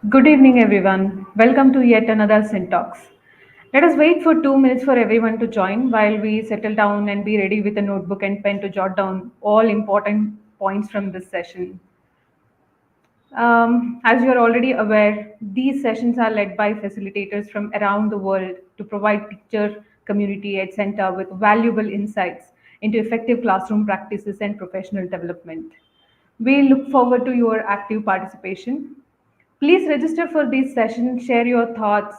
Good evening, everyone. Welcome to yet another Syntax. Let us wait for 2 minutes for everyone to join while we settle down and be ready with a notebook and pen to jot down all important points from this session. As you are already aware, these sessions are led by facilitators from around the world to provide teacher community at center with valuable insights into effective classroom practices and professional development. We look forward to your active participation. Please register for these sessions, share your thoughts,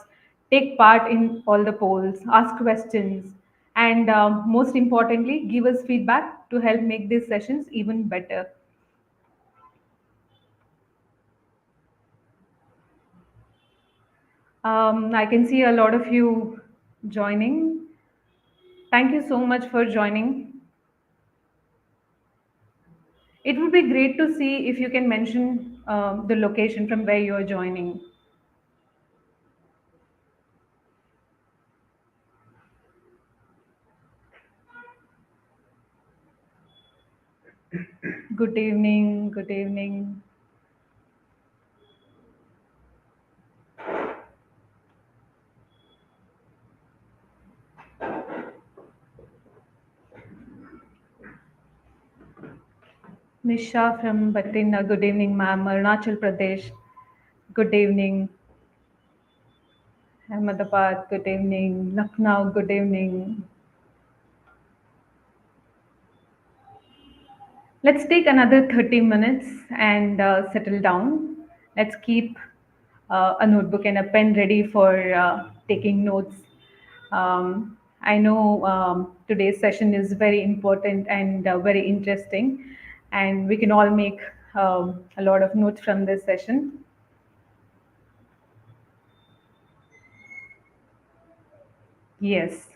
take part in all the polls, ask questions, and most importantly, give us feedback to help make these sessions even better. I can see a lot of you joining. Thank you so much for joining. It would be great to see if you can mention the location from where you are joining. Good evening. Good evening. Nisha from Batinda. Good evening, ma'am. Arunachal Pradesh. Good evening. Ahmedabad. Good evening. Lucknow. Good evening. Let's take another 30 minutes and settle down. Let's keep a notebook and a pen ready for taking notes. I know today's session is very important and very interesting, and we can all make a lot of notes from this session. Yes.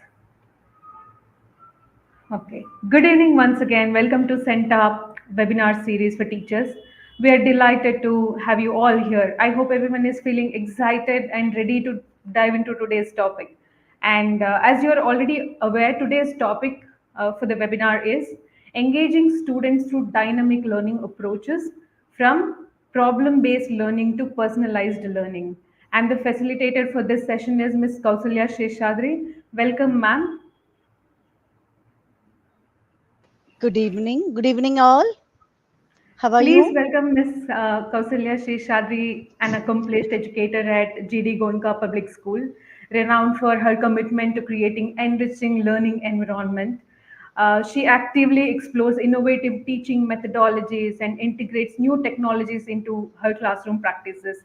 Okay. Good evening once again. Welcome to CENTA webinar series for teachers. We are delighted to have you all here. I hope everyone is feeling excited and ready to dive into today's topic. And as you are already aware, today's topic for the webinar is engaging students through dynamic learning approaches from problem-based learning to personalized learning. And the facilitator for this session is Ms. Kausalya Sheshadri. Welcome, ma'am. Good evening. Good evening, all. How are Please you? welcome Ms. Kausalya Sheshadri, an accomplished educator at GD Gonka Public School, renowned for her commitment to creating enriching learning environment. She actively explores innovative teaching methodologies and integrates new technologies into her classroom practices.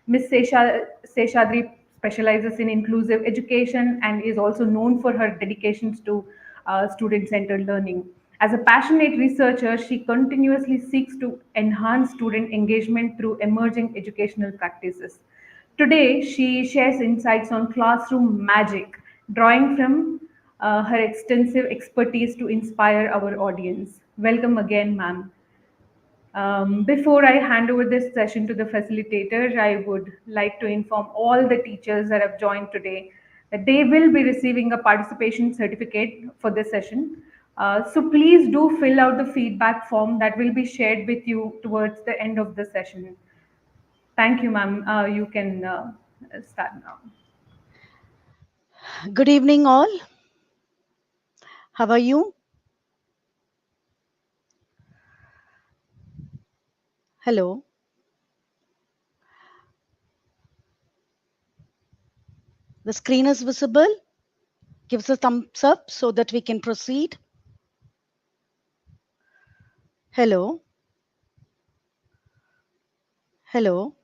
Ms. Seshadri specializes in inclusive education and is also known for her dedications to student-centered learning. As a passionate researcher, she continuously seeks to enhance student engagement through emerging educational practices. Today, she shares insights on classroom magic, drawing from her extensive expertise to inspire our audience. Welcome again, ma'am. Before I hand over this session to the facilitator, I would like to inform all the teachers that have joined today that they will be receiving a participation certificate for this session. So please do fill out the feedback form that will be shared with you towards the end of the session. Thank you, ma'am. You can start now. Good evening, all. How are you? Hello. The screen is visible. Give us a thumbs up so that we can proceed. Hello. Hello.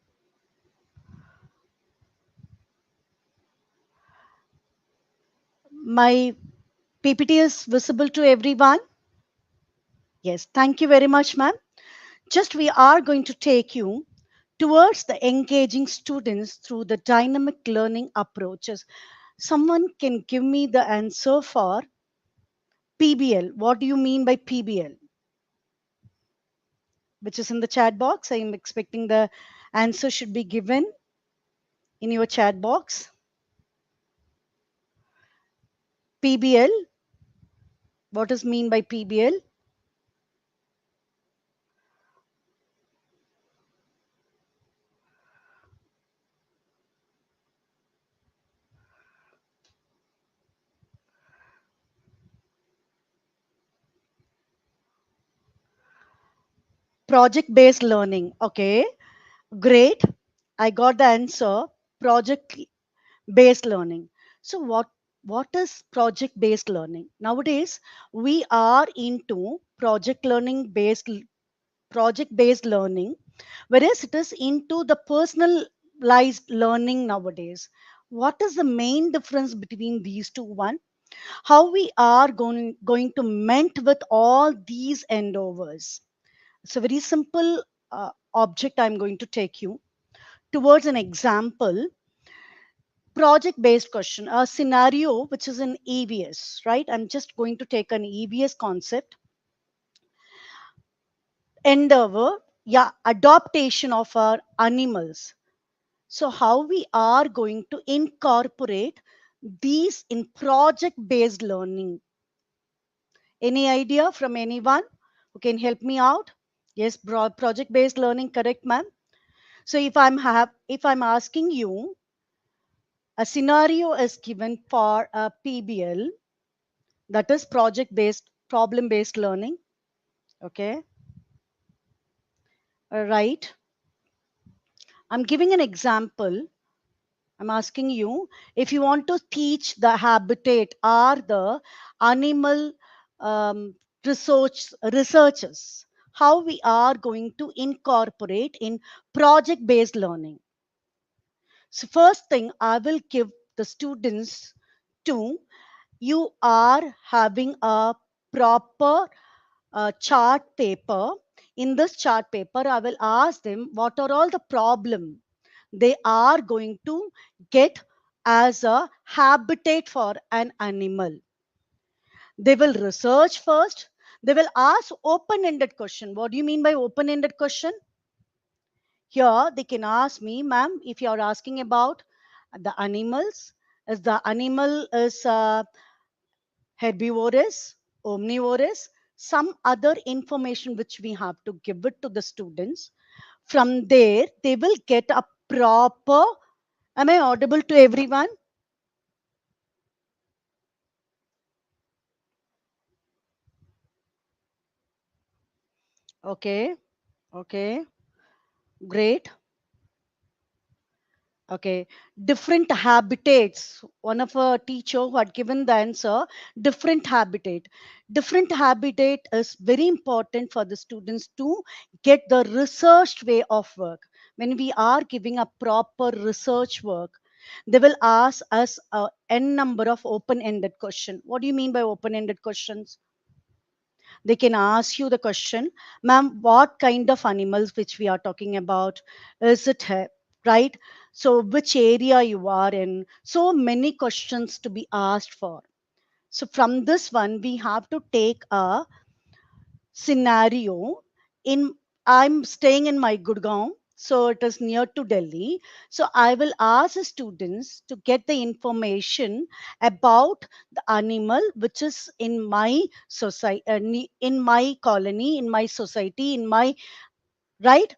My PPT is visible to everyone. Yes. Thank you very much, ma'am. Just we are going to take you towards the engaging students through the dynamic learning approaches. Someone can give me the answer for PBL. What do you mean by PBL? Which is in the chat box. I am expecting the answer should be given in your chat box. PBL. What is mean by PBL? Project based learning. Okay, great. I got the answer. Project based learning. So what is project based learning? Nowadays we are into project based learning, whereas it is into the personalized learning nowadays. What is the main difference between these two? One, how we are going to meant with all these endeavors. It's a very simple object I'm going to take you towards an example. Project based question, a scenario which is an EVS, right? I'm just going to take an EVS concept, endeavor, yeah, adaptation of our animals. So how we are going to incorporate these in project based learning? Any idea from anyone who can help me out? Yes, project based learning, correct, ma'am. So if I'm asking you, a scenario is given for a PBL, that is project based, problem based learning. Okay, right. I'm giving an example. I'm asking you, if you want to teach the habitat or the animal researches, how we are going to incorporate in project based learning. So first thing I will give the students to, you are having a proper chart paper. In this chart paper, I will ask them what are all the problem they are going to get as a habitat for an animal. They will research first. They will ask open-ended question. What do you mean by open-ended question? Here they can ask me, ma'am, if you are asking about the animals, is the animal is herbivorous, omnivorous, some other information which we have to give it to the students. From there, they will get a proper. Am I audible to everyone? Okay, okay, great. Okay, different habitats. One of a teacher who had given the answer, different habitat. Different habitat is very important for the students to get the researched way of work. When we are giving a proper research work, they will ask us a n number of open-ended question. What do you mean by open-ended questions? They can ask you the question, ma'am, what kind of animals which we are talking about? Is it right? So which area you are in? So many questions to be asked for. So from this one, we have to take a scenario. In I'm staying in my Gurgaon, so it is near to Delhi. So I will ask the students to get the information about the animal which is in my society, in my colony, in my society, in my right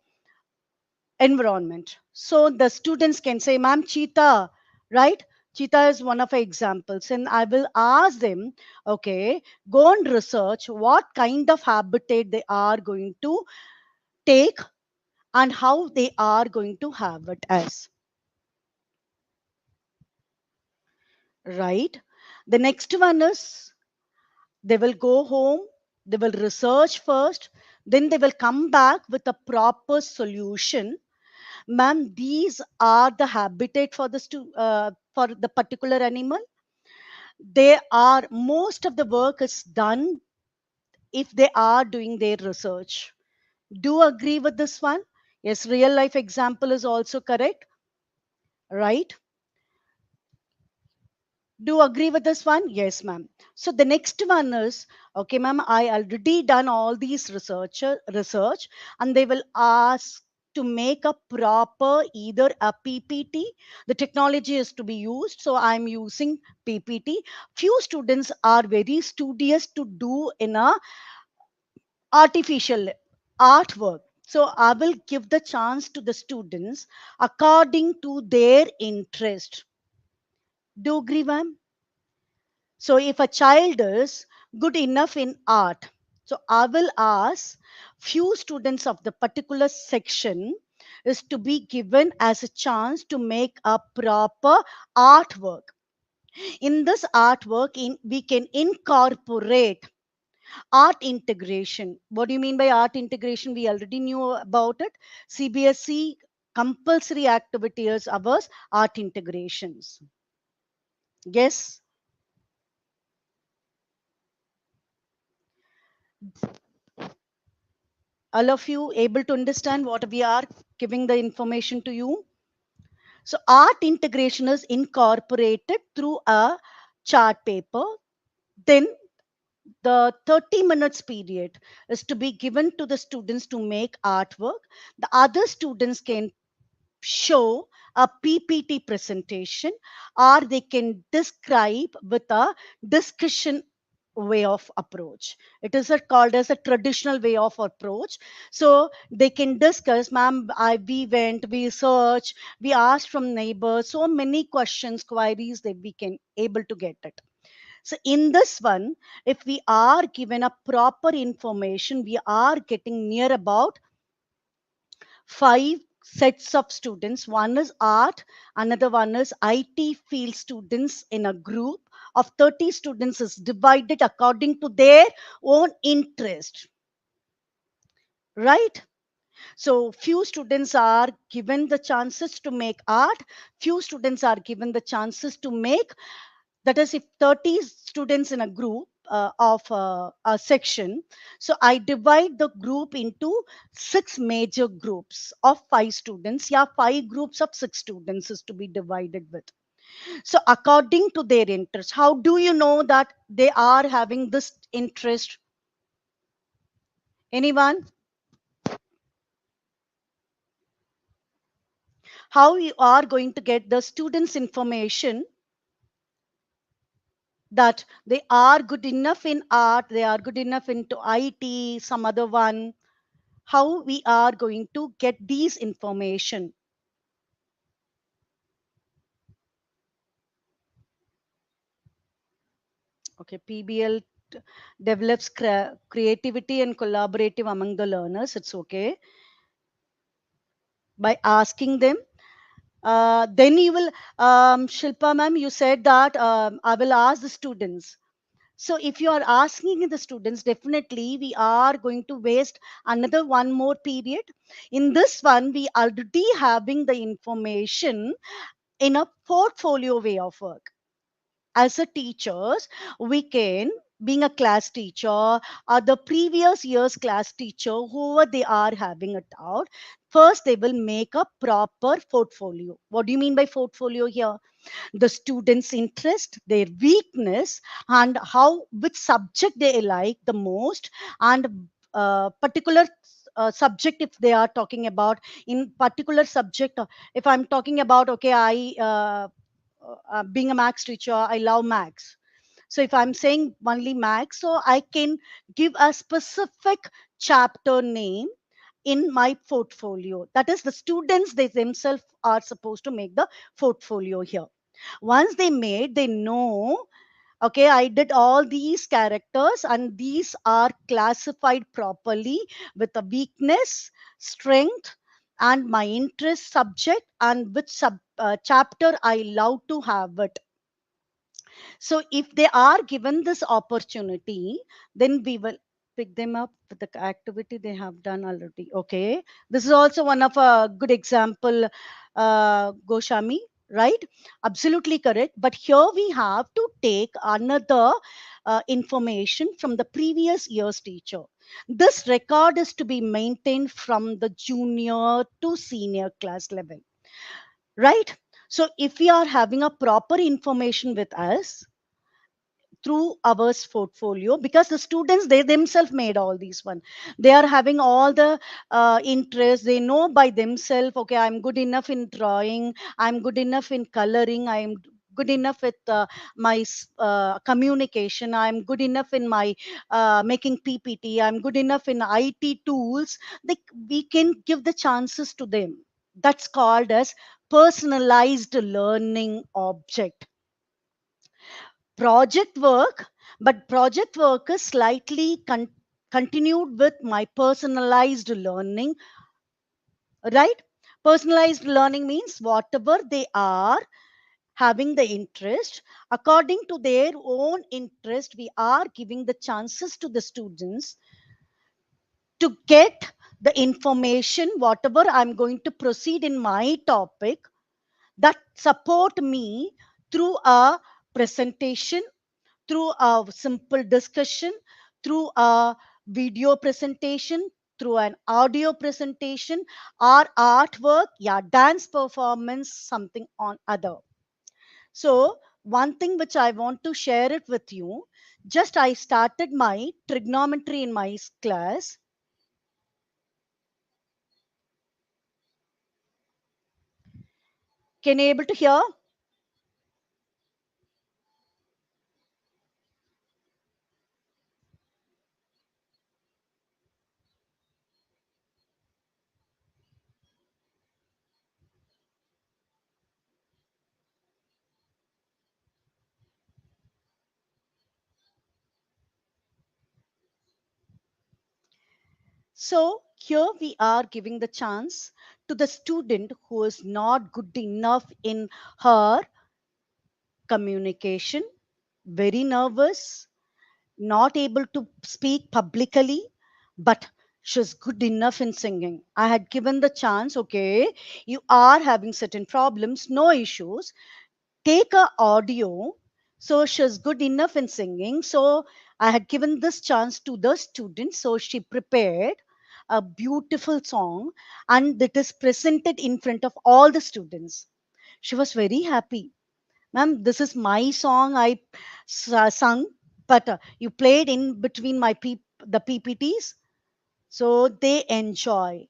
environment. So the students can say, ma'am, cheetah, right? Cheetah is one of the examples. And I will ask them, okay, go and research what kind of habitat they are going to take and how they are going to have it as, right? The next one is they will go home, they will research first, then they will come back with a proper solution. Ma'am, these are the habitat for for the particular animal. They are, most of the work is done if they are doing their research. Do agree with this one? Yes, real life example is also correct, right? Do agree with this one? Yes, ma'am. So the next one is, okay, ma'am, I already done all these research, and they will ask to make a proper either a PPT. The technology is to be used, so I'm using PPT. Few students are very studious to do in a artificial artwork. So I will give the chance to the students according to their interest. Do agree, ma'am? So if a child is good enough in art, So I will ask few students of the particular section is to be given as a chance to make a proper artwork. In this artwork, we can incorporate art integration. What do you mean by art integration? We already knew about it. CBSE compulsory activity is ours, art integrations. Yes, all of you able to understand what we are giving the information to you? So art integration is incorporated through a chart paper. Then the 30 minutes period is to be given to the students to make artwork. The other students can show a PPT presentation, or they can describe with a discussion way of approach. It is called as a traditional way of approach. So they can discuss, ma'am, we went, we searched, we asked from neighbors, so many questions, queries that we can able to get it. So in this one, if we are given a proper information, we are getting near about 5 sets of students. One is art, another one is IT field students in a group of 30 students is divided according to their own interest, right? So few students are given the chances to make art, few students are given the chances to make, that is if 30 students in a group of a section, so I divide the group into 6 major groups of 5 students. Yeah, 5 groups of 6 students is to be divided with. So according to their interest, how do you know that they are having this interest? Anyone? How you are going to get the students information that they are good enough in art, they are good enough into IT, some other one? How we are going to get these information? Okay, PBL develops creativity and collaborative among the learners. It's okay by asking them. Then you will, Shilpa ma'am, you said that I will ask the students. So if you are asking the students, definitely we are going to waste another one more period. In this one, we already having the information in a portfolio way of work. As a teachers, we can, being a class teacher or the previous year's class teacher, whoever they are having it out, first they will make a proper portfolio. What do you mean by portfolio here? The students' interest, their weakness, and how, which subject they like the most, and particular subject, if they are talking about in particular subject. If I'm talking about, okay, I being a max teacher, I love max. So if I'm saying only max, so I can give a specific chapter name in my portfolio. That is, the students, they themselves are supposed to make the portfolio here. Once they made, they know, okay, I did all these characters and these are classified properly with a weakness, strength, and my interest subject, and which chapter I love to have it. So if they are given this opportunity, then we will pick them up with the activity they have done already. Okay, this is also one of a good example, Goshami, right? Absolutely correct. But here we have to take another information from the previous year's teacher. This record is to be maintained from the junior to senior class level, right? So if we are having a proper information with us through our portfolio, because the students, they themselves made all these one, they are having all the interest, they know by themselves, okay, I'm good enough in drawing, I'm good enough in coloring, I'm good enough with my communication, I'm good enough in my making PPT, I'm good enough in IT tools. they, we can give the chances to them. That's called as personalized learning object. Project work, but project work is slightly continued with my personalized learning, right? Personalized learning means whatever they are having the interest, according to their own interest, we are giving the chances to the students to get the information, whatever I'm going to proceed in my topic, that support me through a presentation, through a simple discussion, through a video presentation, through an audio presentation, or artwork, yeah, dance performance, something on other. So one thing which I want to share it with you, just I started my trigonometry in my class. Can you able to hear? So here we are giving the chance to the student who is not good enough in her communication, very nervous, not able to speak publicly, but she's good enough in singing. I had given the chance, okay, you are having certain problems, no issues. Take a audio. So she's good enough in singing. So I had given this chance to the student. So she prepared a beautiful song and it is presented in front of all the students. She was very happy. Ma'am, this is my song I sung, but you played in between the PPTs. So they enjoy.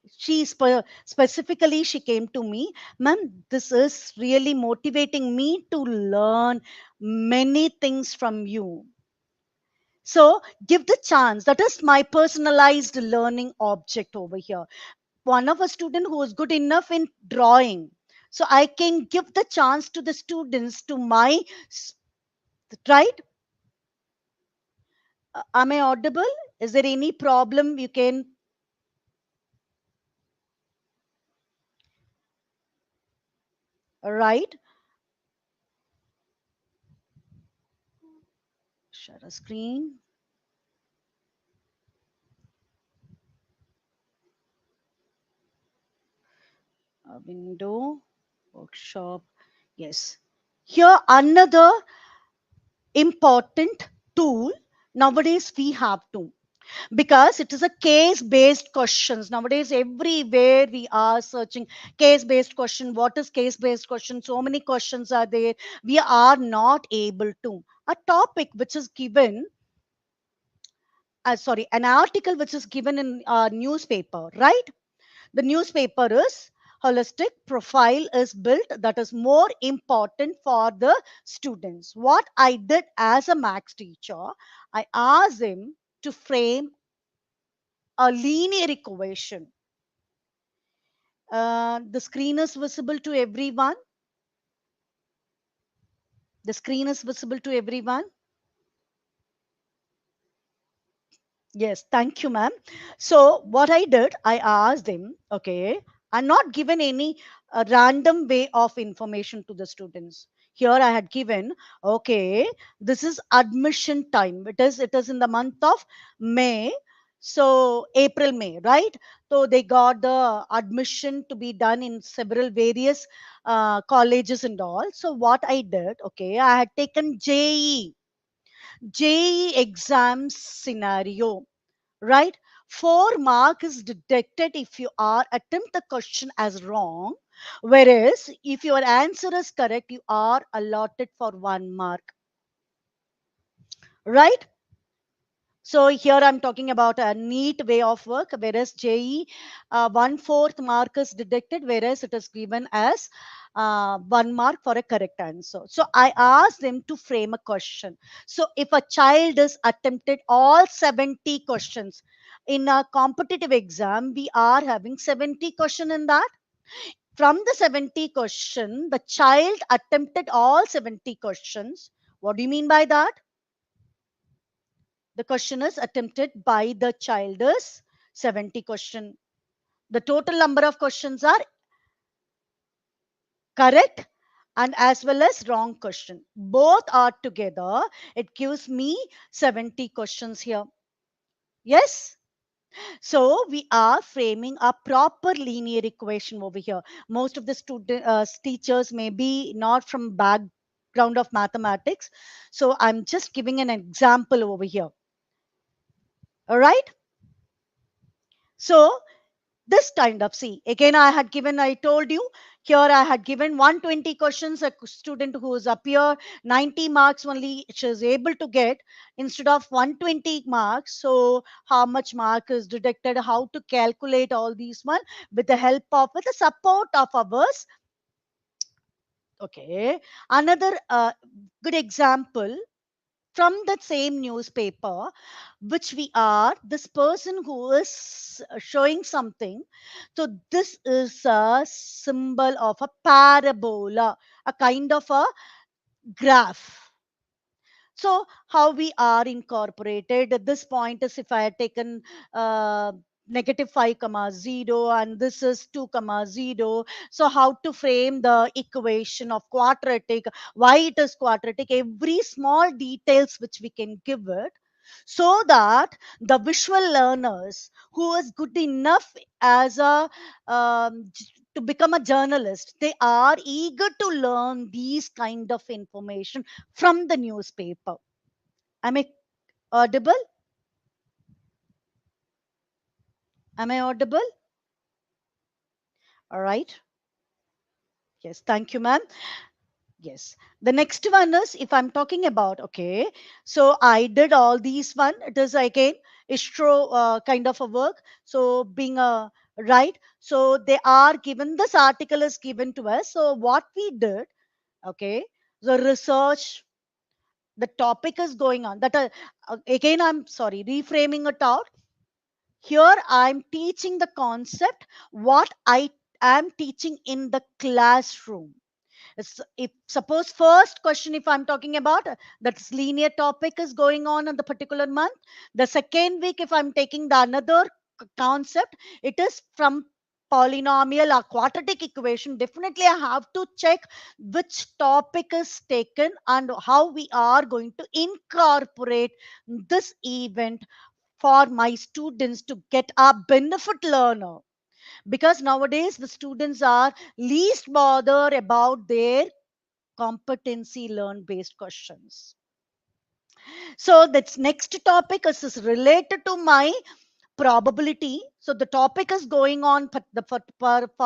Specifically, she came to me, ma'am, this is really motivating me to learn many things from you. So give the chance. That is my personalized learning object over here. One of a student who is good enough in drawing. So I can give the chance to the students to my right. Am I audible? Is there any problem? You can write. Share a screen. A window. Workshop. Yes. Here another important tool nowadays we have to, because it is a case based questions. Nowadays everywhere we are searching case based question. What is case based question? So many questions are there. We are not able to. A topic which is given, sorry, an article which is given in a newspaper, right? The newspaper is holistic profile is built, that is more important for the students. What I did as a max teacher, I asked him to frame a linear equation. The screen is visible to everyone. The screen is visible to everyone. Yes, thank you, ma'am. So, what I did, I asked him, okay, I'm not given any random way of information to the students. Here I had given, okay, this is admission time. It is in the month of May. So, April, May, right? So, they got the admission to be done in several various colleges and all. So, what I did, okay, I had taken JE exam scenario, right? 4 mark is deducted if you are attempt the question as wrong, whereas if your answer is correct, you are allotted for 1 mark, right? So here I'm talking about a neat way of work, whereas JE, 1/4 mark is deducted, whereas it is given as 1 mark for a correct answer. So I asked them to frame a question. So if a child is attempted all 70 questions in a competitive exam, we are having 70 question in that. From the 70 question, the child attempted all 70 questions. What do you mean by that? The question is attempted by the child is 70 question. The total number of questions are correct and as well as wrong question. Both are together. It gives me 70 questions here. Yes? So we are framing a proper linear equation over here. Most of the teachers may be not from background of mathematics. So I'm just giving an example over here. All right. So this kind of, see, again I told you here I had given 120 questions. A student who is up here 90 marks only she is able to get instead of 120 marks. So how much mark is deducted, how to calculate all these one with the help of, with the support of ours. Okay, another good example from that same newspaper, which we are this person who is showing something. So this is a symbol of a parabola, a kind of a graph. So how we are incorporated at this point is, if I had taken negative 5 comma 0 and this is 2 comma 0, so how to frame the equation of quadratic, why it is quadratic, every small details which we can give it, so that the visual learners who is good enough as a to become a journalist, they are eager to learn these kind of information from the newspaper. Am I audible? Am I audible? All right. Yes. Thank you, ma'am. Yes. The next one is, if I'm talking about, okay, so I did all these one. It is again istro kind of a work. So being a right. So they are given, this article is given to us. So what we did, okay, the research, the topic is going on. That again, I'm sorry, reframing it out. Here I'm teaching the concept what I am teaching in the classroom. If suppose first question, if I'm talking about that's linear topic is going on in the particular month, the second week if I'm taking the another concept, it is from polynomial or quadratic equation, definitely I have to check which topic is taken and how we are going to incorporate this event for my students to get a benefit learner. Because nowadays the students are least bothered about their competency learn based questions. So that's next topic is related to my probability. So the topic is going on for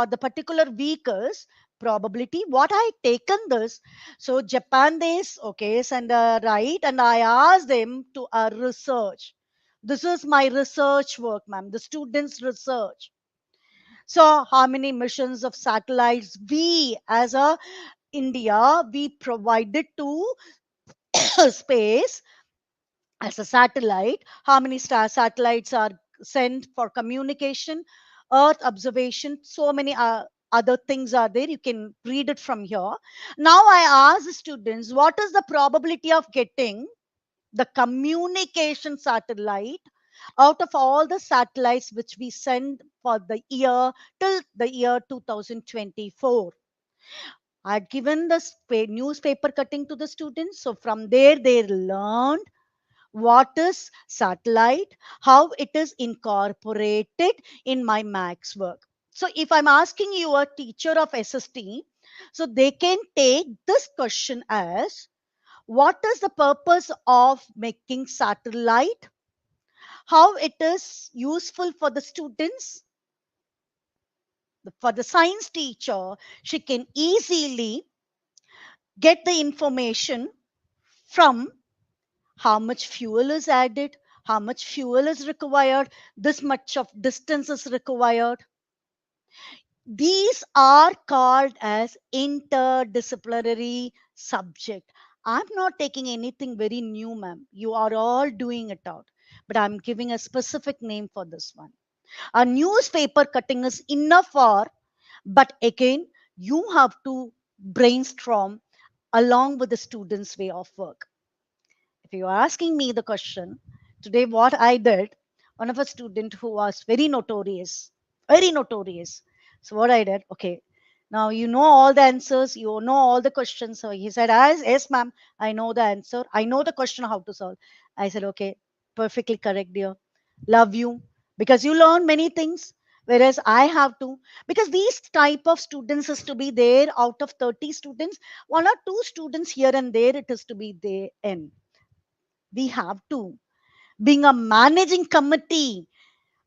the particular week is probability. What I taken this, so Japan days, okay, and right, and I asked them to research. This is my research work, ma'am, the students research. So how many missions of satellites we as a India we provided to space as a satellite, how many satellites are sent for communication, earth observation, so many other things are there. You can read it from here. Now I ask the students, what is the probability of getting the communication satellite out of all the satellites which we send for the year till the year 2024? I had given the newspaper cutting to the students. So from there, they learned what is satellite, how it is incorporated in my max work. So if I'm asking you a teacher of SST, so they can take this question as, what is the purpose of making satellite? How it is useful for the students? For the science teacher, she can easily get the information from how much fuel is added, how much fuel is required, this much of distance is required. These are called as interdisciplinary subject. I'm not taking anything very new, ma'am. You are all doing it out. But I'm giving a specific name for this one. A newspaper cutting is enough for, but again, you have to brainstorm along with the students' way of work. If you are asking me the question, Today, what I did, one of a student who was very notorious, very notorious. So what I did, okay, now you know all the answers, you know all the questions. So he said, yes, ma'am, I know the answer. I know the question how to solve. I said, okay, perfectly correct, dear. Love you because you learn many things. Whereas I have to, because these type of students is to be there out of 30 students, one or two students here and there, it is to be there. And we have to being a managing committee,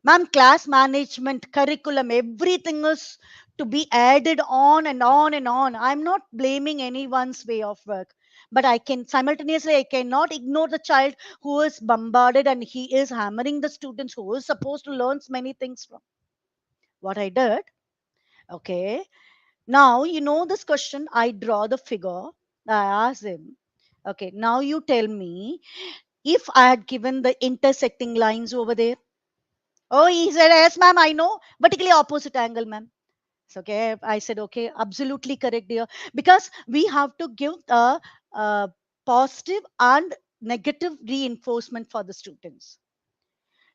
ma'am, class management, curriculum, everything is to be added on and on and on. I'm not blaming anyone's way of work, but I can simultaneously, I cannot ignore the child who is bombarded and he is hammering the students who is supposed to learn many things from. What I did, okay, now you know this question, I draw the figure. I asked him, okay, now you tell me if I had given the intersecting lines over there. Oh, he said, yes, ma'am, I know. Vertically opposite angle, ma'am. So, okay, I said, okay, absolutely correct, dear. Because we have to give a positive and negative reinforcement for the students.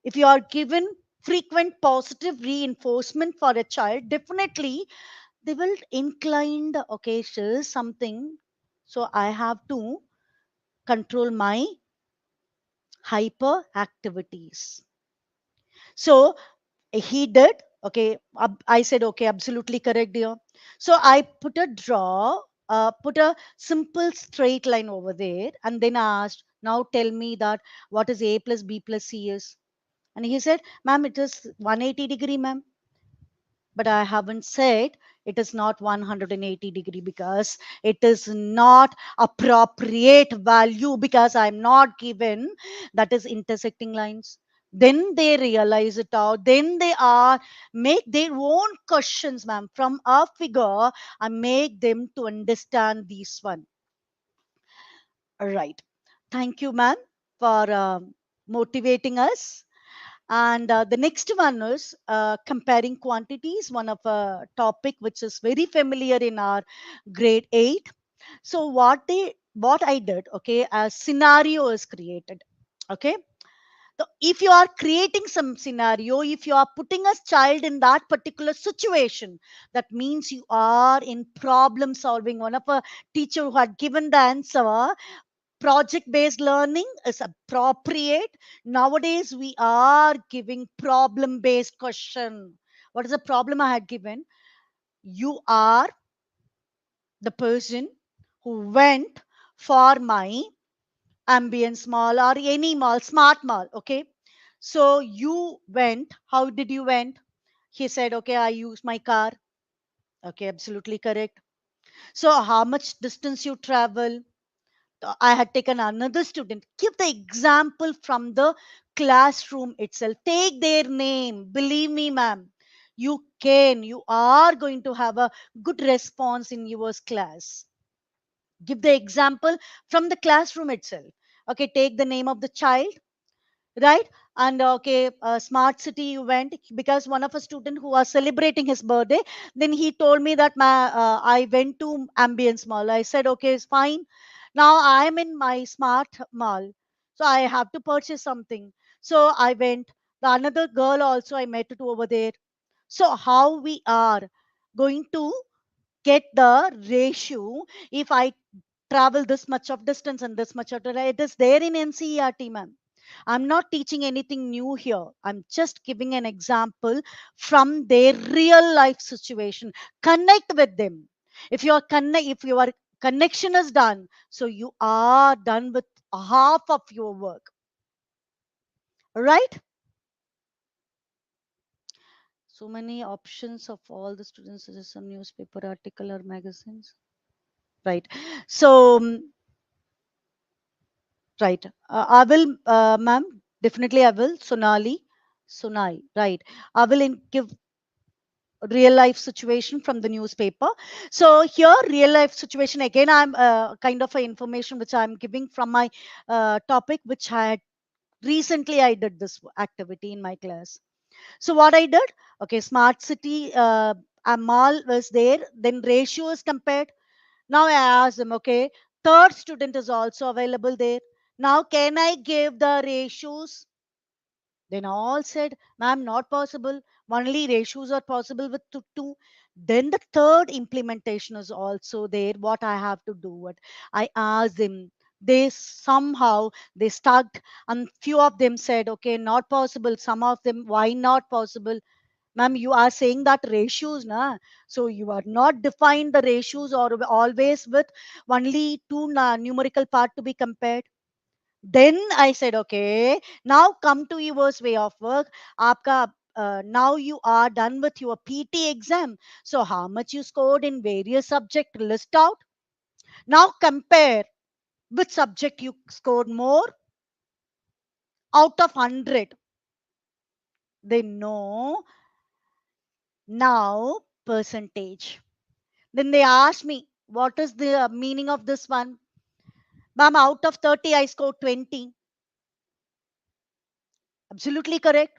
If you are given frequent positive reinforcement for a child, definitely they will incline the okay, something. So I have to control my hyper activities. So he did, okay, I said, okay, absolutely correct, dear. So I put a draw, put a simple straight line over there, and then I asked, now tell me that what is a plus b plus c is. And he said, ma'am, it is 180-degree, ma'am. But I haven't said it is not 180-degree because it is not appropriate value, because I'm not given that is intersecting lines. Then they realize it out. Then they are make their own questions, ma'am, from a figure and make them to understand this one. Right. Thank you, ma'am, for motivating us. And the next one is comparing quantities, one of a topic which is very familiar in our grade 8. So what I did, okay, a scenario is created. Okay. So if you are creating some scenario, if you are putting a child in that particular situation, that means you are in problem solving. One of a teacher who had given the answer, project based learning is appropriate. Nowadays we are giving problem based question. What is the problem I had given? You are the person who went for my ambience mall or any mall, smart mall. Okay, so you went, how did you went? He said, okay, I used my car. Okay, absolutely correct. So how much distance you travel? I had taken another student. Give the example from the classroom itself. Take their name. Believe me, ma'am, you can. You are going to have a good response in your class. Give the example from the classroom itself. Okay, take the name of the child, right? And okay, smart city event, because one of a student who was celebrating his birthday, then he told me that I went to ambience mall. I said, okay, it's fine. Now I am in my smart mall, so I have to purchase something. So I went. The another girl also I met it over there. So how we are going to get the ratio if I travel this much of distance and this much of it is there in NCERT, ma'am. I'm not teaching anything new here. I'm just giving an example from their real life situation. Connect with them. If your connection is done, so you are done with half of your work, right? So many options of all the students, such as some newspaper article or magazines, right? So right. I will, ma'am, definitely I will. Sonai, right. I will give real life situation from the newspaper. So here, real life situation, again, I'm kind of a information which I'm giving from my topic, which I had recently I did this activity in my class. So what I did, okay, smart city, a mall was there, then ratio is compared. Now I asked them, okay, third student is also available there. Now, can I give the ratios? Then all said, ma'am, not possible. Only ratios are possible with two. Then the third implementation is also there. What I have to do? What I asked them. They somehow they stuck, and few of them said, okay, not possible. Some of them, why not possible? Ma'am, you are saying that ratios, na? So you are not defined the ratios or always with only two numerical part to be compared. Then I said, okay, now come to your way of work. Aapka, now you are done with your PT exam. So how much you scored in various subject, list out. Now compare which subject you scored more out of 100. They know now percentage. Then they asked me, what is the meaning of this one? Ma'am, out of 30, I scored 20. Absolutely correct.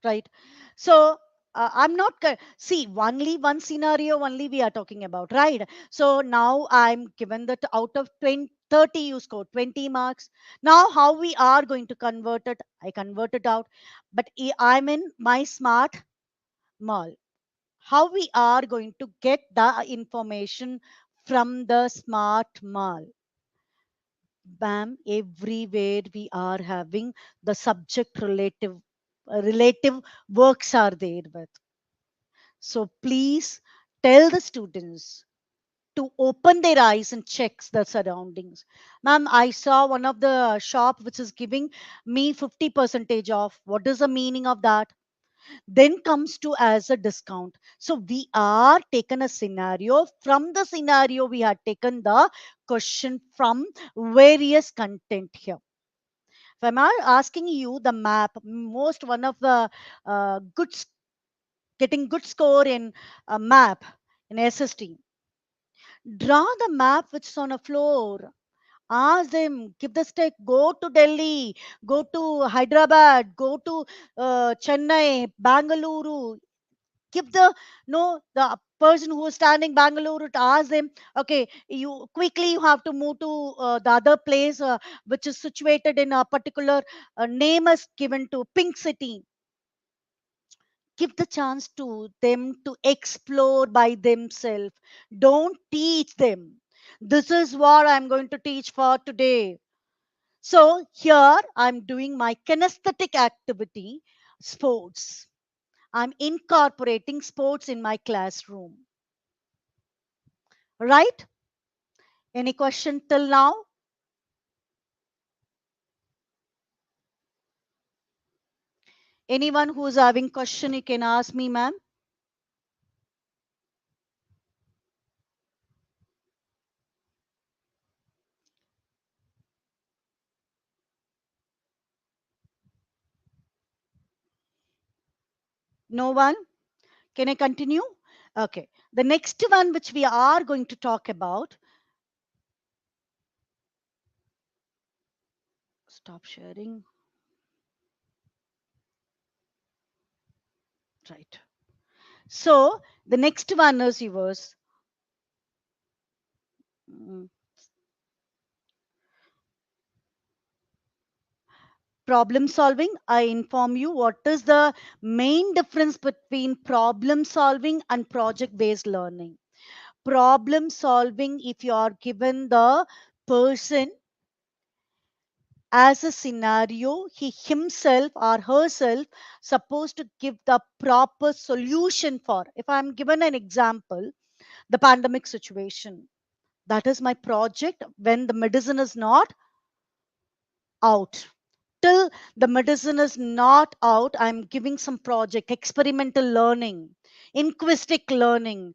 Right. So I'm not see only one scenario only we are talking about, right? So now I'm given that out of 20, 30 you scored 20 marks. Now how we are going to convert it? I convert it out, but I'm in my smart mall. How we are going to get the information from the smart mall? Bam, everywhere we are having the subject relative works are there with. So please tell the students to open their eyes and check the surroundings. Ma'am, I saw one of the shop which is giving me 50 percentage off. What is the meaning of that? Then comes to as a discount. So we are taken a scenario. From the scenario, we had taken the question from various content here. If I'm asking you the map, most one of the getting good score in a map in SST. Draw the map which is on a floor. Ask them, give the stick, go to Delhi, go to Hyderabad, go to Chennai, Bangalore. Give the no the person who is standing Bangalore to ask them, okay, you quickly you have to move to the other place which is situated in a particular name is given to Pink City. Give the chance to them to explore by themselves. Don't teach them. This is what I'm going to teach for today. So here I'm doing my kinesthetic activity, sports. I'm incorporating sports in my classroom. Right? Any question till now? Anyone who's having question, you can ask me, ma'am. No one? Can I continue? Okay. The next one which we are going to talk about. Stop sharing. Right. So the next one is yours. mm, Problem solving. I inform you what is the main difference between problem solving and project based learning. Problem solving, if you are given the person as a scenario, he himself or herself supposed to give the proper solution for. If I'm given an example, the pandemic situation, that is my project. When the medicine is not out, till the medicine is not out, I'm giving some project, experimental learning, linguistic learning,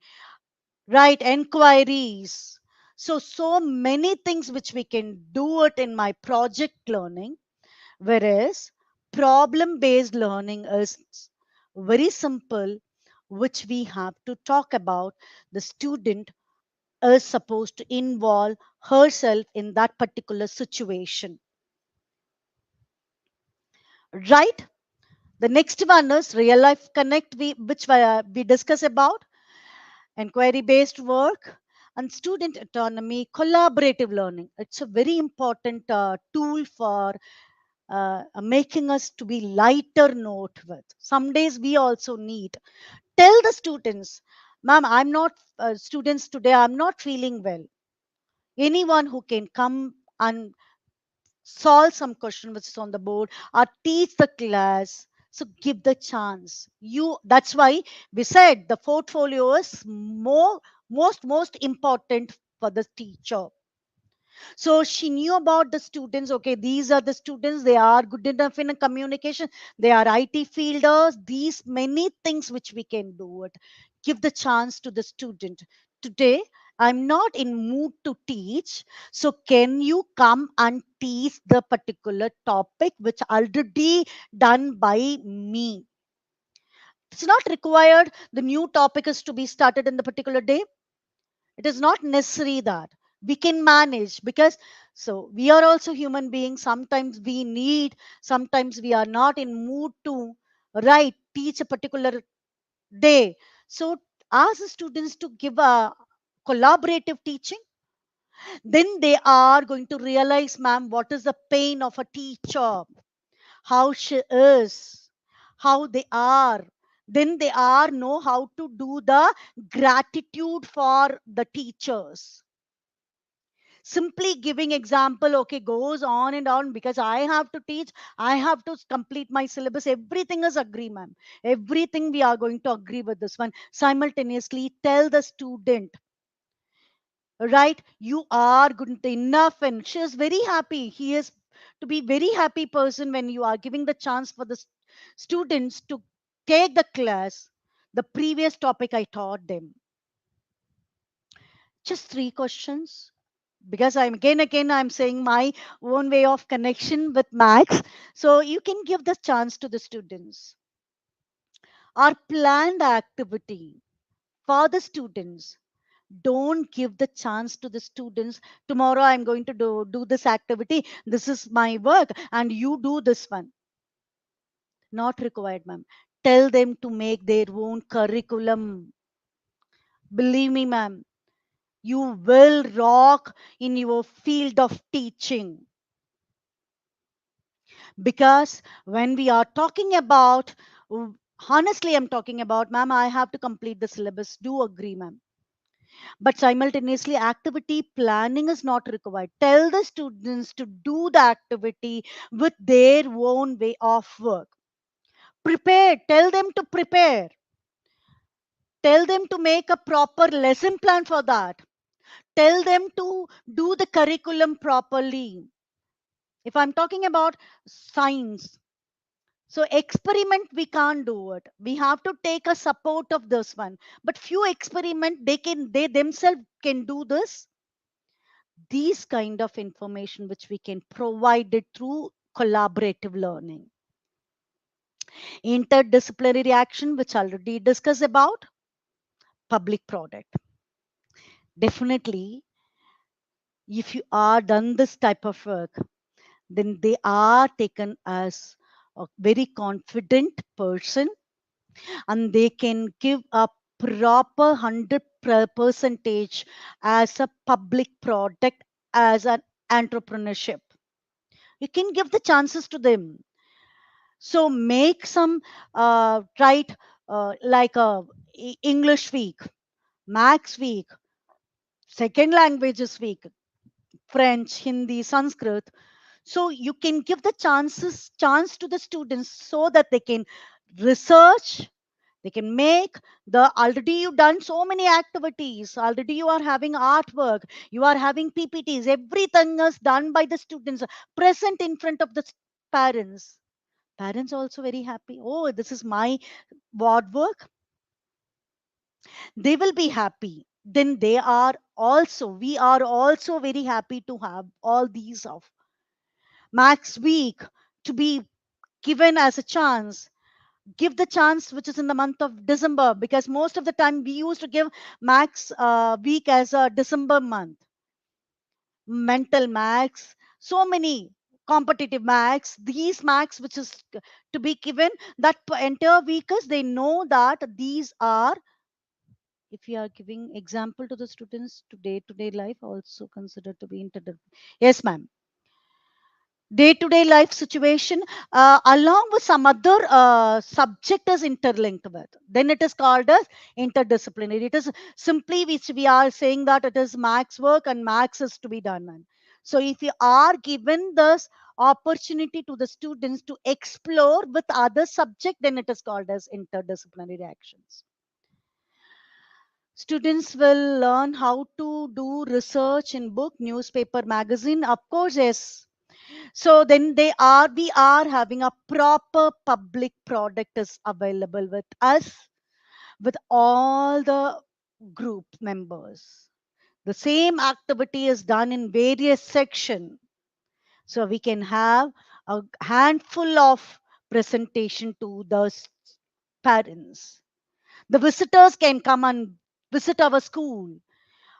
right, enquiries. So many things which we can do it in my project learning. Whereas problem based learning is very simple, which we have to talk about. The student is supposed to involve herself in that particular situation. Right? The next one is real life connect, which we discuss about. Inquiry based work and student autonomy, collaborative learning. It's a very important tool for making us to be lighter note with. Some days we also need. Tell the students, ma'am, I'm not, students today, I'm not feeling well. Anyone who can come and solve some question which is on the board or teach the class, so give the chance. You, that's why we said the portfolio is most important for the teacher. So she knew about the students. Okay, these are the students, they are good enough in a communication, they are IT fielders, these many things which we can do it. Give the chance to the student. Today I'm not in mood to teach, so can you come and teach the particular topic which already done by me? It's not required the new topic is to be started in the particular day. It is not necessary that we can manage, because so we are also human beings. Sometimes we need, sometimes we are not in mood to write teach a particular day. So ask the students to give a collaborative teaching, then they are going to realize, ma'am, what is the pain of a teacher, how she is, how they are. Then they are know how to do the gratitude for the teachers. Simply giving example, okay, goes on and on, because I have to teach, I have to complete my syllabus, everything is agree, ma'am, everything we are going to agree with this one. Simultaneously tell the student, right, you are good enough, and she is very happy, he is to be very happy person when you are giving the chance for the students to take the class, the previous topic I taught them. Just three questions, because I'm again I'm saying my own way of connection with Max. So you can give the chance to the students. Our planned activity for the students. Don't give the chance to the students. Tomorrow I'm going to do this activity. This is my work, and you do this one. Not required, ma'am. Tell them to make their own curriculum. Believe me, ma'am, you will rock in your field of teaching. Because when we are talking about, honestly I'm talking about, ma'am, I have to complete the syllabus, do agree, ma'am, but simultaneously activity planning is not required. Tell the students to do the activity with their own way of work. Prepare, tell them to prepare, tell them to make a proper lesson plan for that, tell them to do the curriculum properly. If I'm talking about science, so experiment we can't do it. We have to take a support of this one. But few experiment they themselves can do this. These kind of information which we can provide it through collaborative learning. Interdisciplinary action, which already discussed about, public product. Definitely, if you are done this type of work, then they are taken as a very confident person, and they can give a proper 100 percentage as a public product, as an entrepreneurship. You can give the chances to them. So make some right, like a English week, Max week, second languages week, French, Hindi, Sanskrit. So you can give the chance to the students so that they can research, they can make the, already you done so many activities, already you are having artwork, you are having PPTs, everything is done by the students, present in front of the parents. Parents also very happy, oh, this is my ward work, they will be happy. Then they are also, we are also very happy to have all these of Max week to be given as a chance. Give the chance which is in the month of December, because most of the time we used to give Max week as a December month. Mental Max, so many competitive Max, these Max which is to be given, that entire week is they know that these are if we are giving example to the students to day life, also considered to be interdisciplinary. Yes, ma'am. Day to day life situation, along with some other subject is interlinked with, then it is called as interdisciplinary. It is simply which we are saying that it is max work and max is to be done, ma'am. So if you are given this opportunity to the students to explore with other subject, then it is called as interdisciplinary actions. Students will learn how to do research in book, newspaper, magazine, of course, yes. So then we are having a proper public product is available with us, with all the group members. The same activity is done in various section. So we can have a handful of presentation to the parents. The visitors can come and visit our school.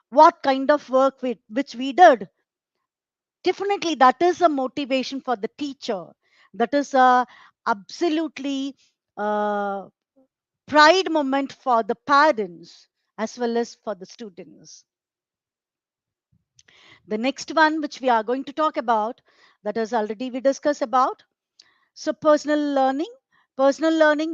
What kind of work which we did? Definitely, that is a motivation for the teacher. That is a absolutely uh, pride moment for the parents as well as for the students. The next one, which we are going to talk about, that is already we discussed about. So personal learning,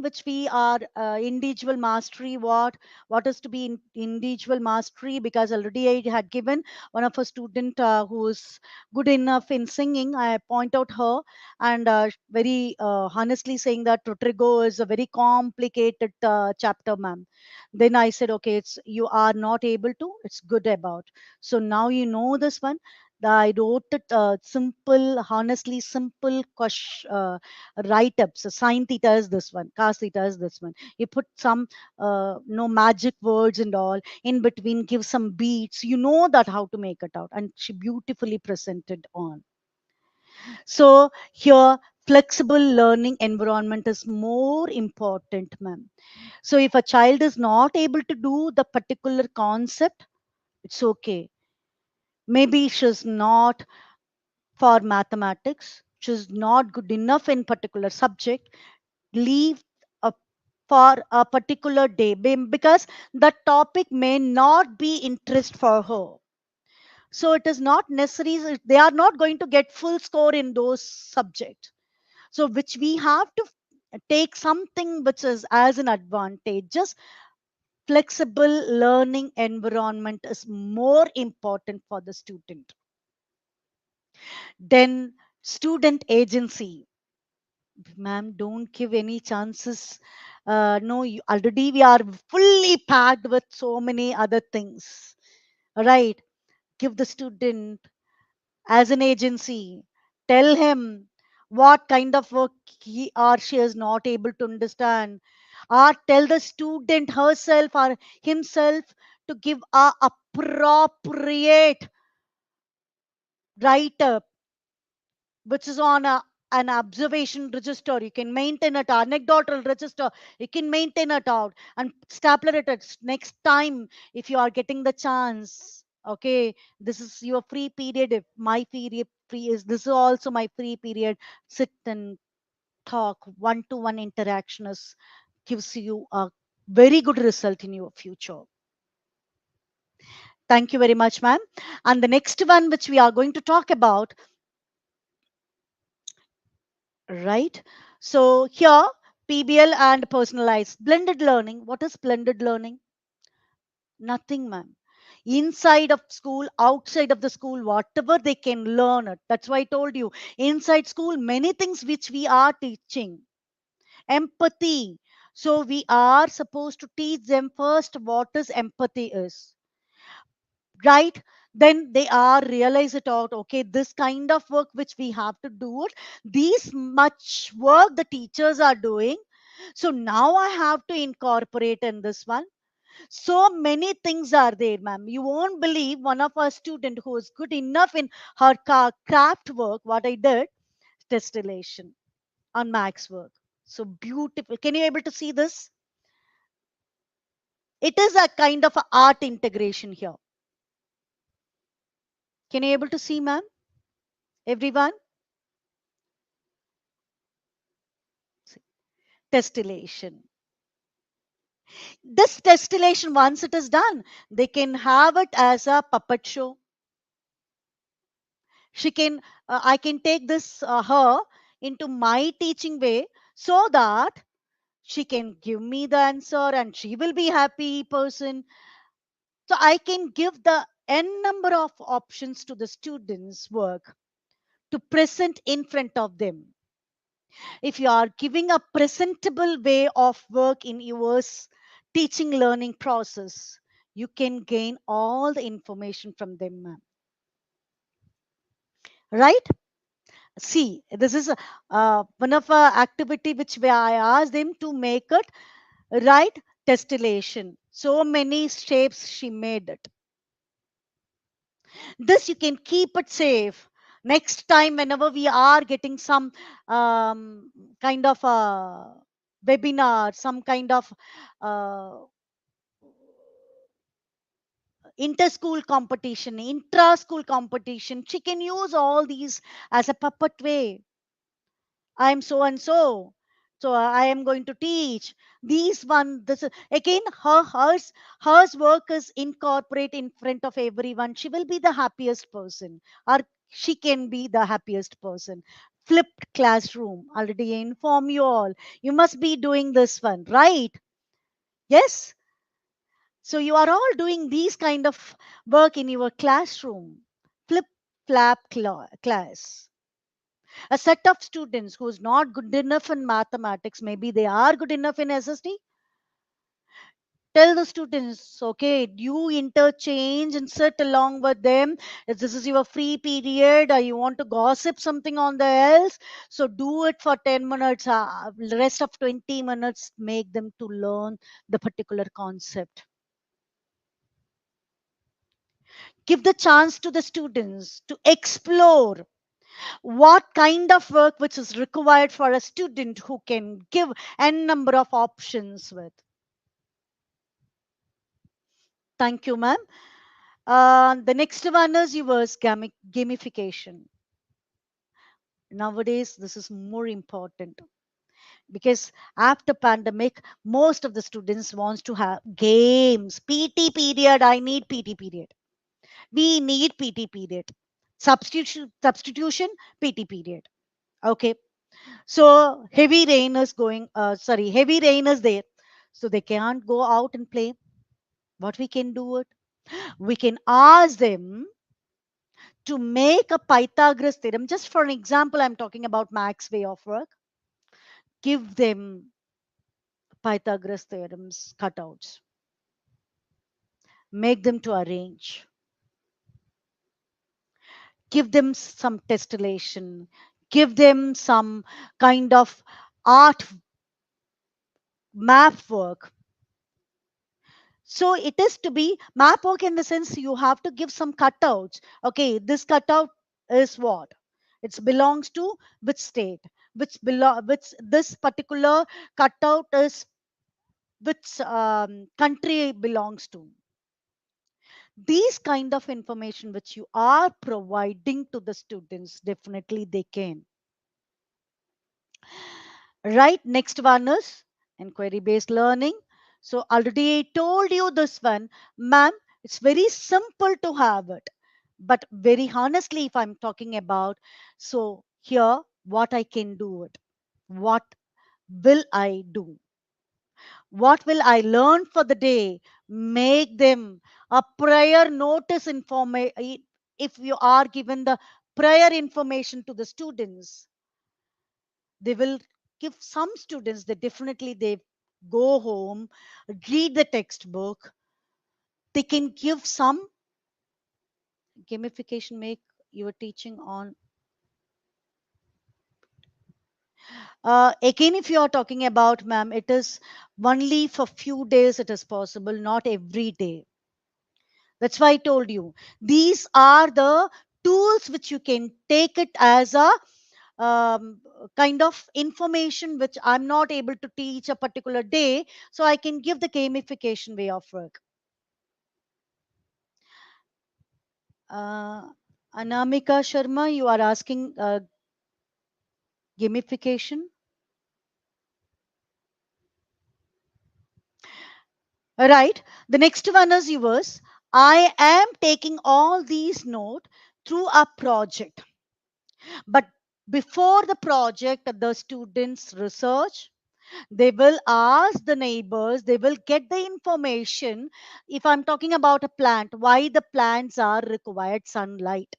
which we are individual mastery. What is to be individual mastery? Because already I had given one of a student who is good enough in singing. I point out her and very honestly saying that Rodrigo is a very complicated chapter, ma'am. Then I said, okay, it's you are not able to. It's good about. So now you know this one. I wrote it simple, honestly simple question. Write up. So sine theta is this one, cos theta is this one. You put some no magic words and all in between, give some beats. You know that how to make it out, and she beautifully presented on. So here, flexible learning environment is more important, ma'am. So if a child is not able to do the particular concept, it's okay. Maybe she's not for mathematics, she's not good enough in particular subject, leave a, for a particular day because the topic may not be interest for her. So it is not necessary, they are not going to get full score in those subjects. So which we have to take something which is as an advantage. Just flexible learning environment is more important for the student. Then student agency. Ma'am, don't give any chances. No, already we are fully packed with so many other things. Right? Give the student as an agency. Tell him what kind of work he or she is not able to understand. Or tell the student herself or himself to give a appropriate write up which is on an observation register. You can maintain it, anecdotal register. You can maintain it out and stapler it at next time if you are getting the chance. Okay, this is your free period. If my period free is this is also my free period. Sit and talk. One-to-one interaction is gives you a very good result in your future. Thank you very much, ma'am. And the next one, which we are going to talk about, right? So here, PBL and personalized blended learning. What is blended learning? Nothing, ma'am. Inside of school, outside of the school, whatever they can learn it. That's why I told you, inside school, many things which we are teaching. Empathy. So we are supposed to teach them first what is empathy is, right? Then they are realize it out. Okay, this kind of work which we have to do it. These much work the teachers are doing. So now I have to incorporate in this one. So many things are there, ma'am. You won't believe one of our student who is good enough in her craft work. What I did, distillation on Max work. So beautiful. Can you able to see this? It is a kind of a art integration here. Can you able to see, ma'am? Everyone? Distillation. This distillation, once it is done, they can have it as a puppet show. She can, I can take this her into my teaching way, so that she can give me the answer and she will be happy person. So I can give the n number of options to the students work to present in front of them. If you are giving a presentable way of work in your teaching learning process, you can gain all the information from them, ma'am. Right? See, this is one of activity which I asked them to make it. Right? Distillation. So many shapes she made it. This you can keep it safe. Next time, whenever we are getting some kind of a webinar, some kind of uh, inter-school competition, intra-school competition, she can use all these as a puppet way. I am so and so. So I am going to teach these one. This again, hers work is incorporate in front of everyone. She will be the happiest person, or she can be the happiest person. Flipped classroom. Already inform you all. You must be doing this one, right? Yes. So you are all doing these kind of work in your classroom. Flip flap class. A set of students who's not good enough in mathematics, maybe they are good enough in SST. Tell the students, okay, you interchange and sit along with them. If this is your free period or you want to gossip something on the else, so do it for 10 minutes. The rest of 20 minutes, make them to learn the particular concept. Give the chance to the students to explore what kind of work which is required for a student who can give n number of options with. Thank you, ma'am. The next one is yours, gamification. Nowadays this is more important, because after pandemic most of the students wants to have games. PT period, I need PT period, we need PT period. Substitution PT period. Okay. So heavy rain is going, heavy rain is there. So they can't go out and play. What we can do it? We can ask them to make a Pythagoras theorem. Just for an example, I'm talking about Max way of work. Give them Pythagoras theorems cutouts. Make them to arrange. Give them some testillation. Give them some kind of art map work. So it is to be map work in the sense you have to give some cutouts. Okay, this cutout is what? It belongs to which state? Which this particular cutout is which country belongs to? These kind of information which you are providing to the students, definitely they can. Right, next one is inquiry based learning. So already I told you this one, ma'am, it's very simple to have it. But very honestly, if I'm talking about, so here, what I can do it, what will I do? What will I learn for the day? Make them a prior notice information. If you are given the prior information to the students, they will give some students, they definitely they go home, read the textbook, they can give some gamification, make your teaching on again, if you are talking about, ma'am, it is only for few days it is possible, not every day. That's why I told you these are the tools which you can take it as a kind of information which I'm not able to teach a particular day, so I can give the gamification way of work. uh, Anamika Sharma, you are asking gamification. Right. The next one is yours. I am taking all these notes through a project. But before the project, the students research, they will ask the neighbors, they will get the information. If I'm talking about a plant, why the plants are required sunlight.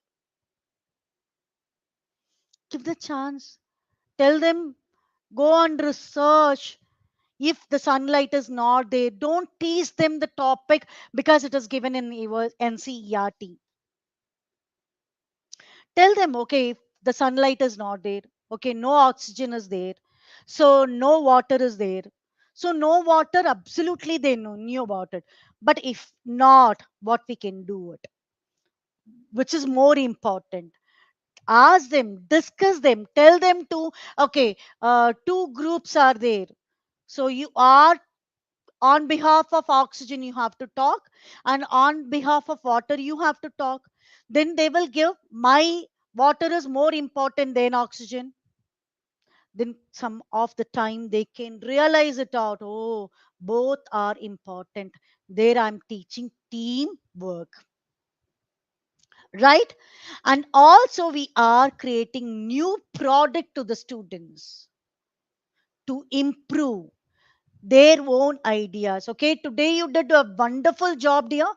Give the chance. Tell them, go and research. If the sunlight is not there, don't tease them the topic because it is given in your NCERT. Tell them, okay, if the sunlight is not there, okay, no oxygen is there, so no water is there. So no water, absolutely they knew about it. But if not, what we can do it, which is more important. Ask them, discuss them, tell them to, okay, two groups are there. So you are on behalf of oxygen you have to talk, and on behalf of water you have to talk. Then they will give, my water is more important than oxygen. Then some of the time they can realize it out, oh, both are important. There I'm teaching teamwork, right? And also we are creating new product to the students to improve their own ideas. Okay, today you did a wonderful job, dear.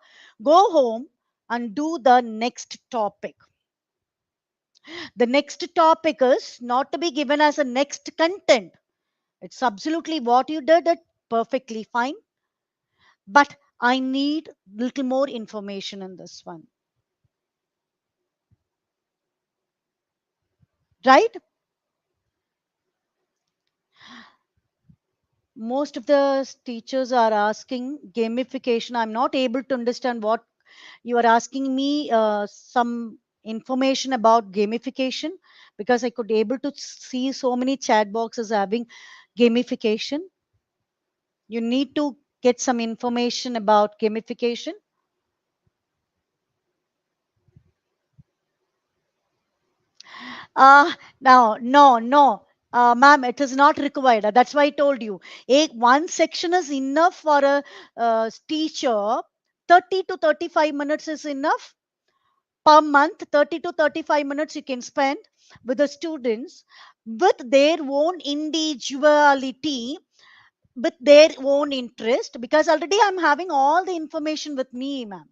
Go home and do the next topic. The next topic is not to be given as a next content. It's absolutely what you did, it perfectly fine. But I need little more information in this one, right? Most of the teachers are asking gamification. I'm not able to understand what you are asking me. Some information about gamification, because I could able to see so many chat boxes having gamification. You need to get some information about gamification. No, ma'am, it is not required. That's why I told you. One section is enough for a teacher. 30 to 35 minutes is enough per month. 30 to 35 minutes you can spend with the students with their own individuality, with their own interest, because already I'm having all the information with me, ma'am.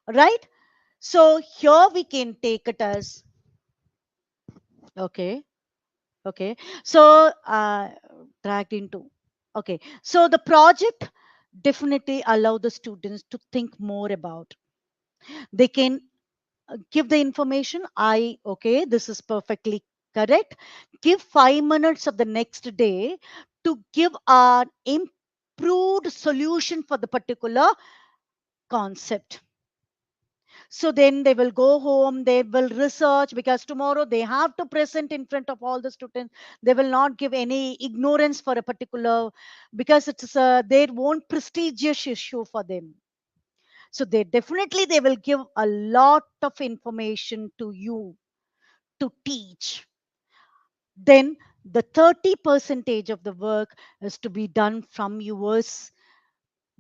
Right? So here we can take it as okay. Okay, so dragged into, okay, so the project definitely allow the students to think more about. They can give the information, I, okay, this is perfectly correct. Give 5 minutes of the next day to give an improved solution for the particular concept. So then they will go home, they will research, because tomorrow they have to present in front of all the students. They will not give any ignorance for a particular, because it's their own prestigious issue for them. So they definitely they will give a lot of information to you to teach. Then the 30 percentage of the work is to be done from yours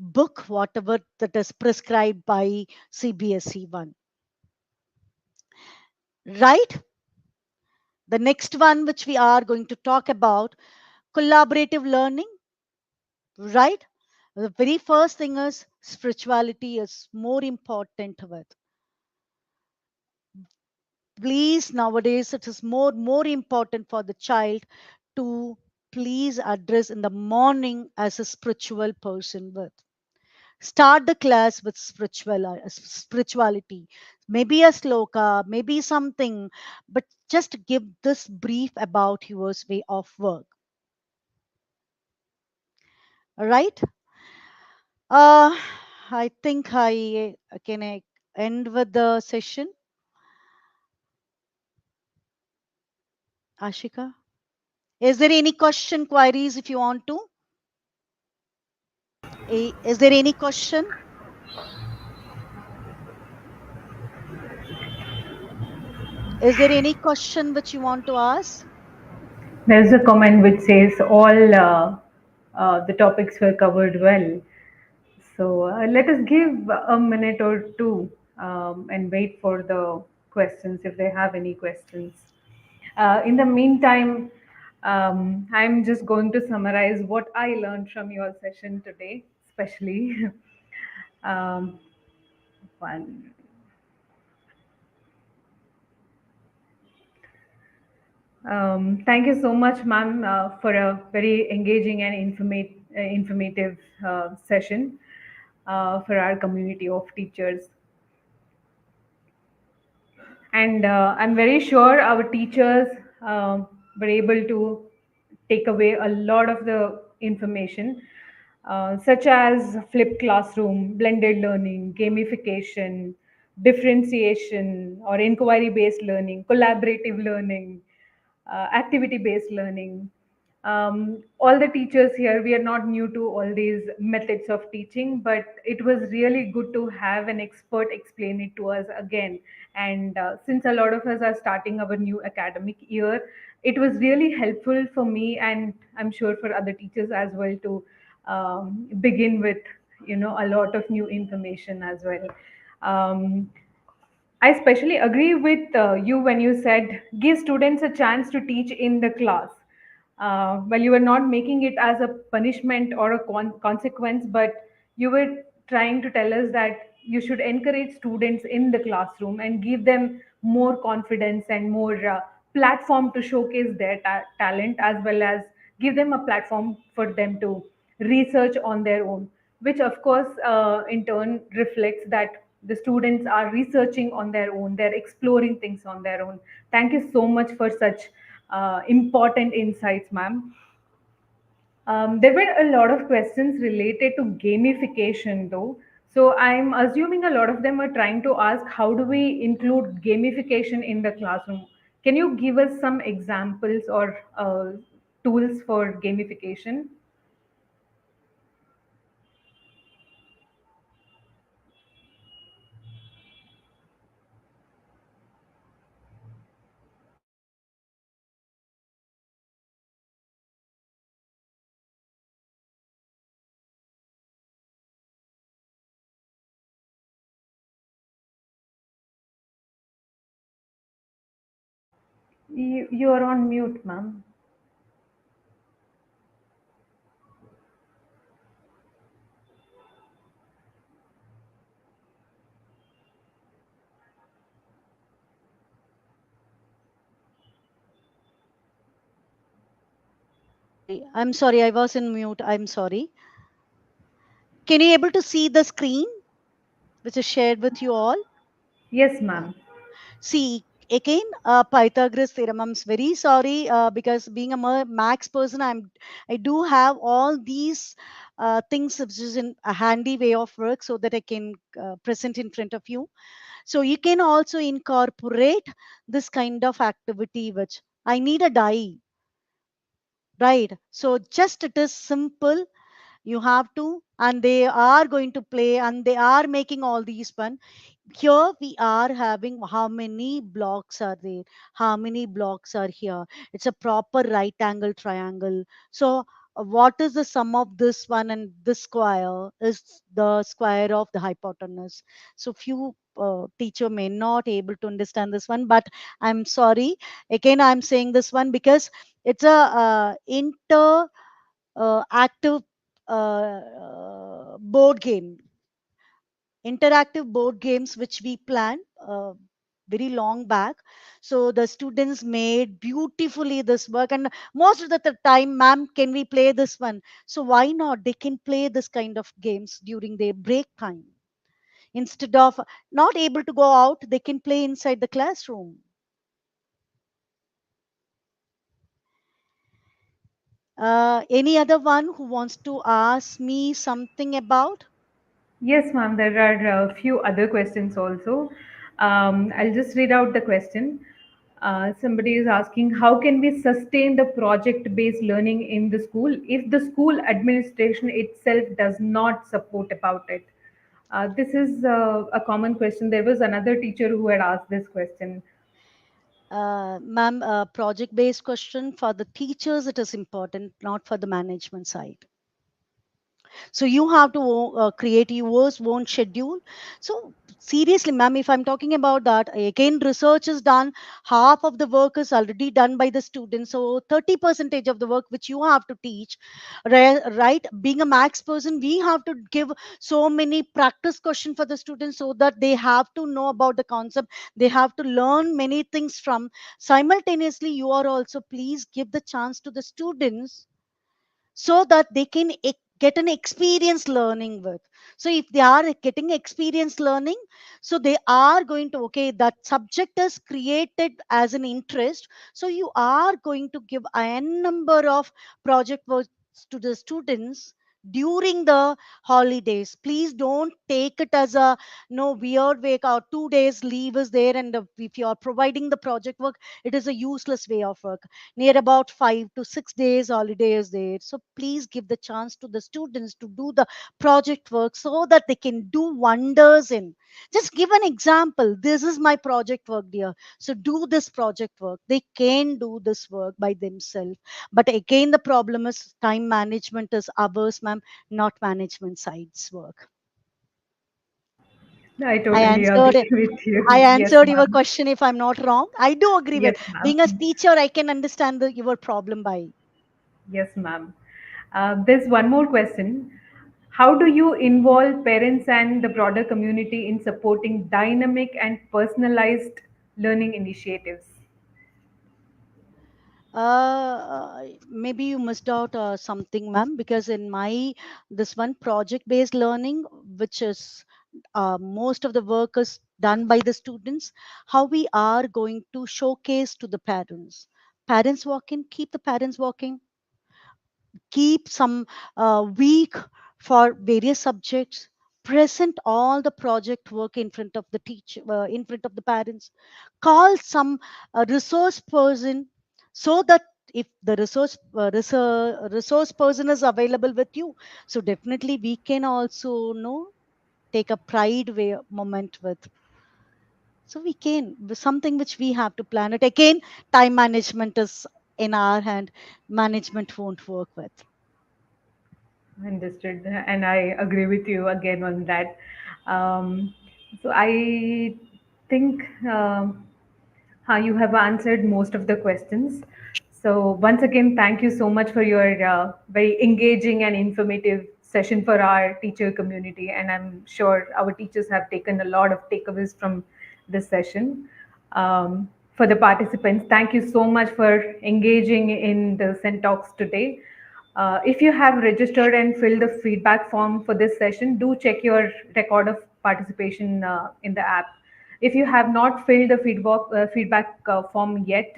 book, whatever that is prescribed by CBSE one, right? The next one, which we are going to talk about, collaborative learning, right? The very first thing is spirituality is more important with. Please, nowadays it is more important for the child to please address in the morning as a spiritual person with. Start the class with spirituality, maybe a sloka, maybe something, but just give this brief about your way of work. All right. Uh, I think I end with the session. Ashika, is there any question, queries if you want to? Is there any question? Is there any question which you want to ask? There's a comment which says all The topics were covered well. So let us give a minute or two and wait for the questions if they have any questions. In the meantime, I'm just going to summarize what I learned from your session today, especially. um, one. Thank you so much, ma'am, for a very engaging and informative session for our community of teachers. And I'm very sure our teachers were able to take away a lot of the information, such as flipped classroom, blended learning, gamification, differentiation or inquiry based learning, collaborative learning, activity based learning. All the teachers here, we are not new to all these methods of teaching, but it was really good to have an expert explain it to us again. And since a lot of us are starting our new academic year, it was really helpful for me, and I'm sure for other teachers as well, to begin with, a lot of new information as well. um, I especially agree with you when you said give students a chance to teach in the class. Well, you were not making it as a punishment or a consequence, but you were trying to tell us that you should encourage students in the classroom and give them more confidence and more platform to showcase their talent, as well as give them a platform for them to research on their own, which of course in turn reflects that the students are researching on their own, they're exploring things on their own. Thank you so much for such important insights, ma'am. There were a lot of questions related to gamification, though. So I'm assuming a lot of them are trying to ask how do we include gamification in the classroom? Can you give us some examples or tools for gamification? You are on mute, ma'am. I'm sorry, I was in mute. I'm sorry. Can you able to see the screen which is shared with you all? Yes, Yeah. ma'am. See, again, Pythagoras theorem. I'm very sorry because being a max person, I do have all these things which is in a handy way of work so that I can present in front of you. So you can also incorporate this kind of activity, which I need a die, right? So just it is simple. You have to, and they are going to play, and they are making all these fun. Here we are having how many blocks are there, how many blocks are here. It's a proper right angle triangle. So what is the sum of this one and this square is the square of the hypotenuse. So few teacher may not able to understand this one, but I'm sorry, again I'm saying this one because it's a inter active board game, interactive board games which we planned very long back. So the students made beautifully this work, and most of the time, ma'am, can we play this one? So why not? They can play this kind of games during their break time. Instead of not able to go out, they can play inside the classroom. Any other one who wants to ask me something about? Yes, ma'am. There are a few other questions also. I'll just read out the question. Somebody is asking, how can we sustain the project-based learning in the school if the school administration itself does not support about it? This is a common question. There was another teacher who had asked this question. Ma'am, project based question for the teachers, it is important, not for the management side. So you have to create yours own schedule. So seriously, ma'am, if I'm talking about that, again, research is done. Half of the work is already done by the students. So 30 percentage of the work which you have to teach, right? Being a max person, we have to give so many practice question for the students so that they have to know about the concept. They have to learn many things from. Simultaneously, you are also, please give the chance to the students so that they can get an experience learning with. So if they are getting experience learning, so they are going to, okay, that subject is created as an interest, so you are going to give a n number of project works to the students during the holidays. Please don't take it as a no weird way or 2 days leave is there, and if you are providing the project work, it is a useless way of work. Near about 5 to 6 days holiday is there, so please give the chance to the students to do the project work so that they can do wonders in. Just give an example, this is my project work, dear, so do this project work. They can do this work by themselves. But again, the problem is time management is ours, ma'am, not management side's work. I I totally answered agree it. with I you. Yes, answered your ma'am. question. If I'm not wrong, I do agree with Yes, ma'am. being a teacher. I can understand your problem by. Yes, ma'am. There's one more question. How do you involve parents and the broader community in supporting dynamic and personalized learning initiatives? Maybe you missed out something, ma'am, because in my this one project-based learning, which is most of the work is done by the students, how we are going to showcase to the parents. Parents walking, keep the parents walking, keep some week for various subjects, present all the project work in front of the teacher, in front of the parents, call some resource person, so that if the resource person is available with you, so definitely we can also know take a pride way moment with. So we can something which we have to plan it again. Time management is in our hand, management won't work with. Understood, and I agree with you again on that. Um, so I think you have answered most of the questions. So once again, thank you so much for your very engaging and informative session for our teacher community, and I'm sure our teachers have taken a lot of takeaways from this session. For the participants, thank you so much for engaging in the Cent Talks today. If you have registered and filled the feedback form for this session, do check your record of participation in the app. If you have not filled the feedback form yet,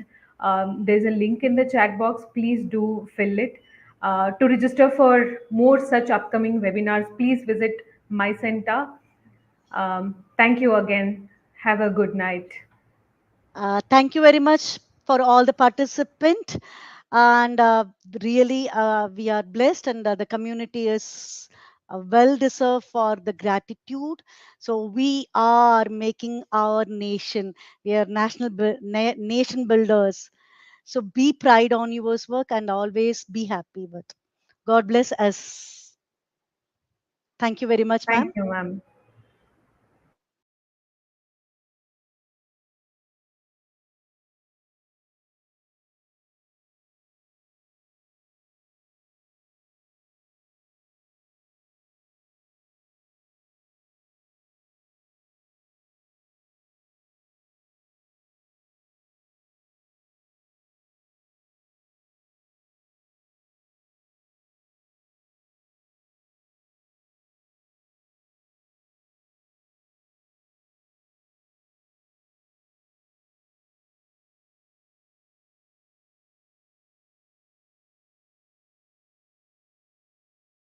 there's a link in the chat box. Please do fill it. To register for more such upcoming webinars, please visit my center. Thank you again. Have a good night. Thank you very much for all the participant, and really we are blessed, and the community is well deserved for the gratitude. So we are making our nation. We are nation builders. So be pride on your work and always be happy with. God bless us. Thank you very much, ma'am. Thank you, ma'am.